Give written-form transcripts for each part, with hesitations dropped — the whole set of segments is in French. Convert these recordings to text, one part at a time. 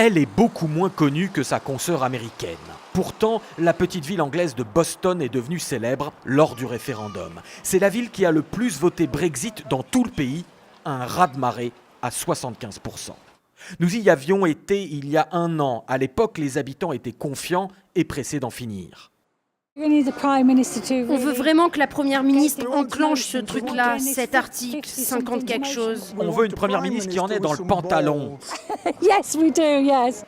Elle est beaucoup moins connue que sa consoeur américaine. Pourtant, la petite ville anglaise de Boston est devenue célèbre lors du référendum. C'est la ville qui a le plus voté Brexit dans tout le pays, un raz-de-marée à 75%. Nous y avions été il y a un an. À l'époque, les habitants étaient confiants et pressés d'en finir. On veut vraiment que la première ministre enclenche ce truc-là, cet article 50 quelque chose. On veut une première ministre qui en est dans le pantalon. Yes, we do, yes.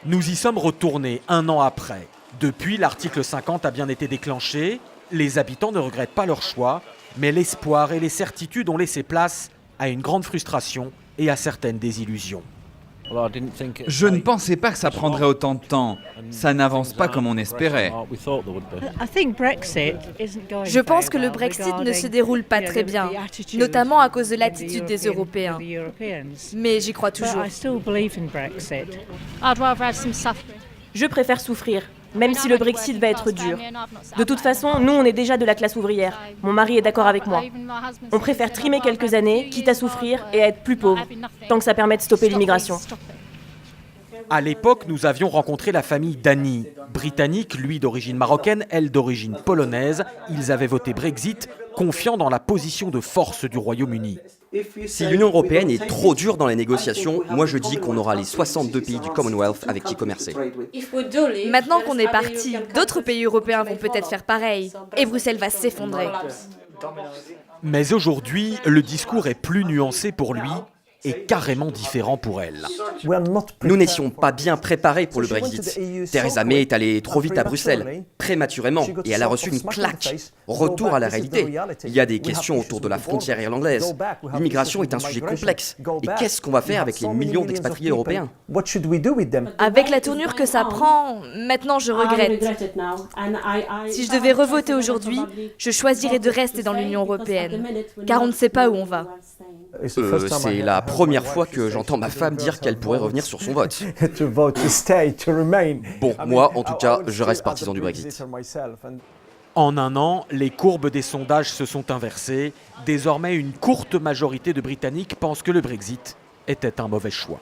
Nous y sommes retournés un an après. Depuis, l'article 50 a bien été déclenché. Les habitants ne regrettent pas leur choix, mais l'espoir et les certitudes ont laissé place à une grande frustration et à certaines désillusions. Je ne pensais pas que ça prendrait autant de temps. Ça n'avance pas comme on espérait. Je pense que le Brexit ne se déroule pas très bien, notamment à cause de l'attitude des Européens. Mais j'y crois toujours. Je préfère souffrir, même si le Brexit va être dur. De toute façon, nous, on est déjà de la classe ouvrière. Mon mari est d'accord avec moi. On préfère trimer quelques années, quitte à souffrir et à être plus pauvre, tant que ça permet de stopper l'immigration. À l'époque, nous avions rencontré la famille Dany. Britannique, lui d'origine marocaine, elle d'origine polonaise. Ils avaient voté Brexit, confiants dans la position de force du Royaume-Uni. Si l'Union européenne est trop dure dans les négociations, moi je dis qu'on aura les 62 pays du Commonwealth avec qui commercer. Maintenant qu'on est parti, d'autres pays européens vont peut-être faire pareil. Et Bruxelles va s'effondrer. Mais aujourd'hui, le discours est plus nuancé pour lui et carrément différent pour elle. Nous n'étions pas bien préparés pour le Brexit. Theresa May est allée trop vite à Bruxelles, prématurément, et elle a reçu une claque. Retour à la réalité. Il y a des questions autour de la frontière irlandaise. L'immigration est un sujet complexe. Et qu'est-ce qu'on va faire avec les millions d'expatriés européens ? Avec la tournure que ça prend, maintenant je regrette. Si je devais revoter aujourd'hui, je choisirais de rester dans l'Union européenne, car on ne sait pas où on va. C'est la première fois que j'entends ma femme dire qu'elle pourrait revenir sur son vote. Bon, moi, en tout cas, je reste partisan du Brexit. En un an, les courbes des sondages se sont inversées. Désormais, une courte majorité de Britanniques pensent que le Brexit était un mauvais choix.